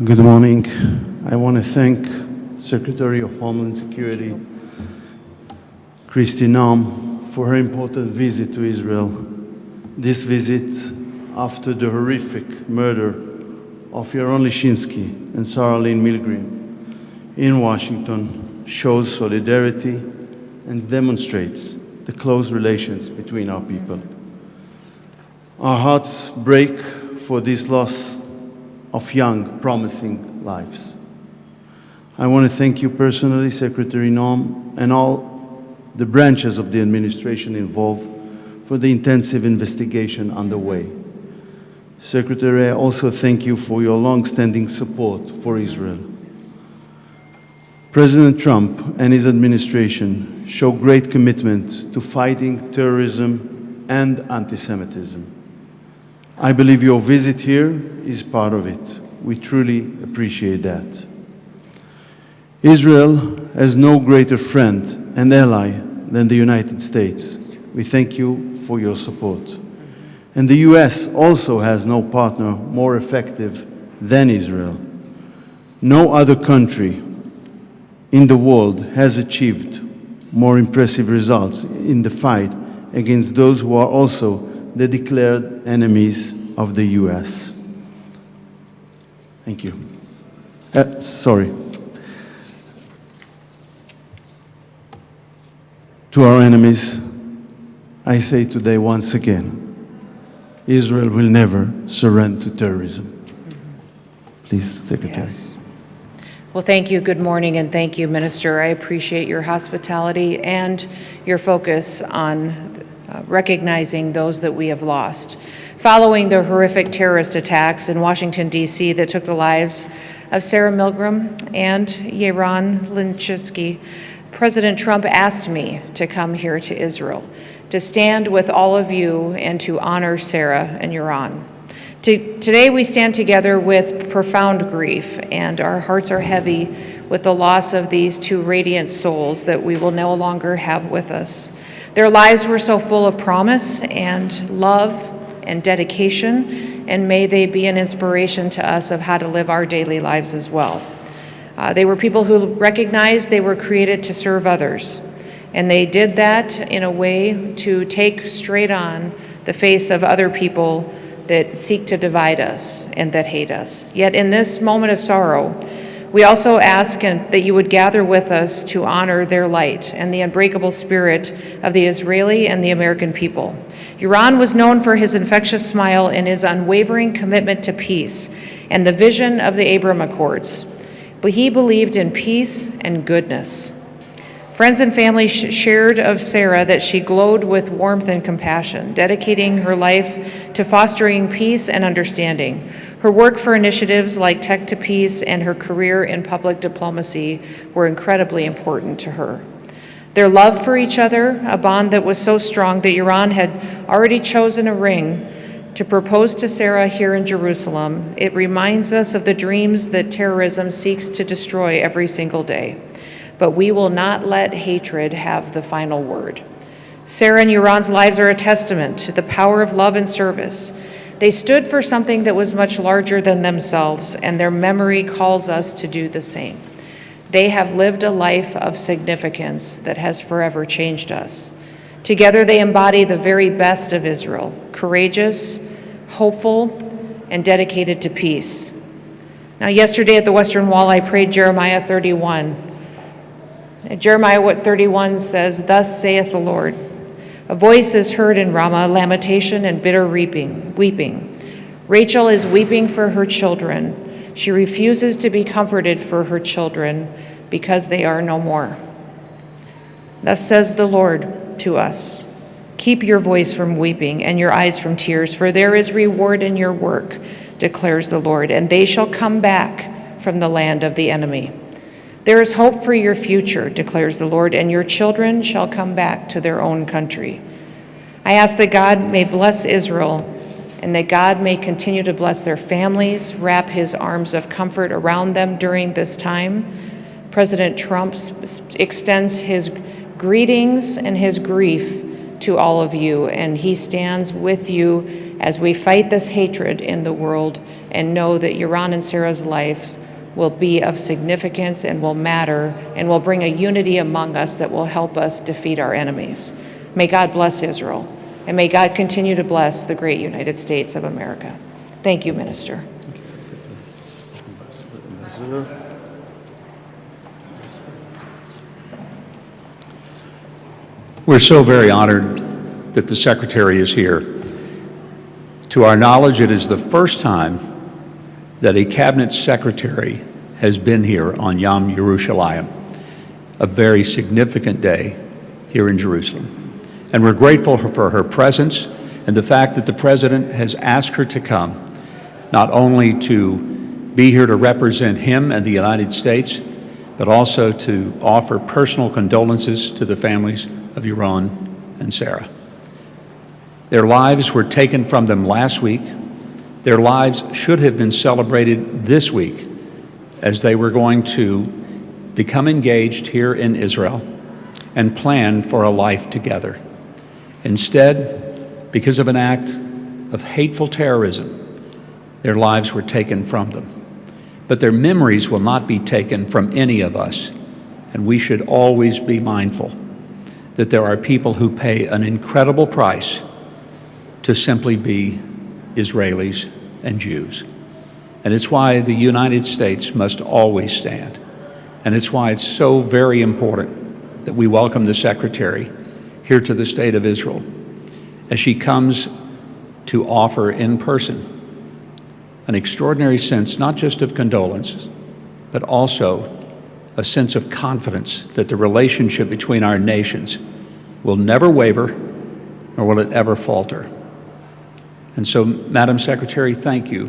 Good morning. I want to thank Secretary of Homeland Security Kristi Noem for her important visit to Israel. This visit, after the horrific murder of Yaron Lischinsky and Sarah Milgrm in Washington, shows solidarity and demonstrates the close relations between our people. Our hearts break for this loss of young, promising lives. I want to thank you personally, Secretary Noem, and all the branches of the administration involved for the intensive investigation underway. Secretary, I also thank you for your long-standing support for Israel. President Trump and his administration show great commitment to fighting terrorism and anti-Semitism. I believe your visit here is part of it. We truly appreciate that. Israel has no greater friend and ally than the United States. We thank you for your support. And the US also has no partner more effective than Israel. No other country in the world has achieved more impressive results in the fight against those who are also the declared enemies of the US. Thank you. To our enemies, I say today once again, Israel will never surrender to terrorism. Please, Secretary. Yes. Well, thank you. Good morning, and thank you, Minister. I appreciate your hospitality and your focus on recognizing those that we have lost. Following the horrific terrorist attacks in Washington, D.C. that took the lives of Sarah Milgrm and Yaron Lischinsky, President Trump asked me to come here to Israel, to stand with all of you and to honor Sarah and Yaron. Today we stand together with profound grief, and our hearts are heavy with the loss of these two radiant souls that we will no longer have with us. Their lives were so full of promise and love and dedication, and may they be an inspiration to us of how to live our daily lives as well. They were people who recognized they were created to serve others, and they did that in a way to take straight on the face of other people that seek to divide us and that hate us. Yet in this moment of sorrow, we also ask that you would gather with us to honor their light and the unbreakable spirit of the Israeli and the American people. Yaron was known for his infectious smile and his unwavering commitment to peace and the vision of the Abraham Accords. But he believed in peace and goodness. Friends and family shared of Sarah that she glowed with warmth and compassion, dedicating her life to fostering peace and understanding. Her work for initiatives like Tech to Peace and her career in public diplomacy were incredibly important to her. Their love for each other, a bond that was so strong that Yaron had already chosen a ring to propose to Sarah here in Jerusalem. It reminds us of the dreams that terrorism seeks to destroy every single day. But we will not let hatred have the final word. Sarah and Yaron's lives are a testament to the power of love and service. They stood for something that was much larger than themselves, and their memory calls us to do the same. They have lived a life of significance that has forever changed us. Together they embody the very best of Israel, courageous, hopeful, and dedicated to peace. Now, yesterday at the Western Wall, I prayed Jeremiah 31. Jeremiah 31 says, "Thus saith the Lord, a voice is heard in Ramah, lamentation and bitter weeping. Rachel is weeping for her children. She refuses to be comforted for her children because they are no more. Thus says the Lord to us, keep your voice from weeping and your eyes from tears, for there is reward in your work, declares the Lord, and they shall come back from the land of the enemy. There is hope for your future, declares the Lord, and your children shall come back to their own country." I ask that God may bless Israel and that God may continue to bless their families, wrap his arms of comfort around them during this time. President Trump extends his greetings and his grief to all of you, and he stands with you as we fight this hatred in the world and know that Yaron and Sarah's lives will be of significance and will matter and will bring a unity among us that will help us defeat our enemies. May God bless Israel, and may God continue to bless the great United States of America. Thank you, Minister. We're so very honored that the Secretary is here. To our knowledge, it is the first time that a Cabinet Secretary has been here on Yom Yerushalayim, a very significant day here in Jerusalem. And we're grateful for her presence and the fact that the President has asked her to come, not only to be here to represent him and the United States, but also to offer personal condolences to the families of Yaron and Sarah. Their lives were taken from them last week. Their lives should have been celebrated this week as they were going to become engaged here in Israel and plan for a life together. Instead, because of an act of hateful terrorism, their lives were taken from them. But their memories will not be taken from any of us, and we should always be mindful that there are people who pay an incredible price to simply be Israelis and Jews. And it's why the United States must always stand. And it's why it's so very important that we welcome the Secretary here to the State of Israel as she comes to offer in person an extraordinary sense, not just of condolences, but also a sense of confidence that the relationship between our nations will never waver, nor will it ever falter. And so, Madam Secretary, thank you.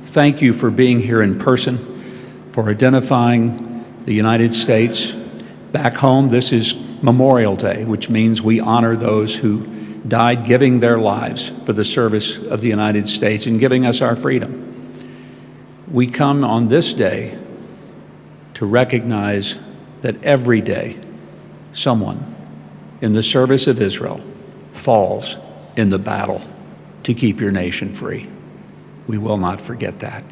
Thank you for being here in person, for identifying the United States. Back home, this is Memorial Day, which means we honor those who died giving their lives for the service of the United States and giving us our freedom. We come on this day to recognize that every day someone in the service of Israel falls in the battle to keep your nation free. We will not forget that.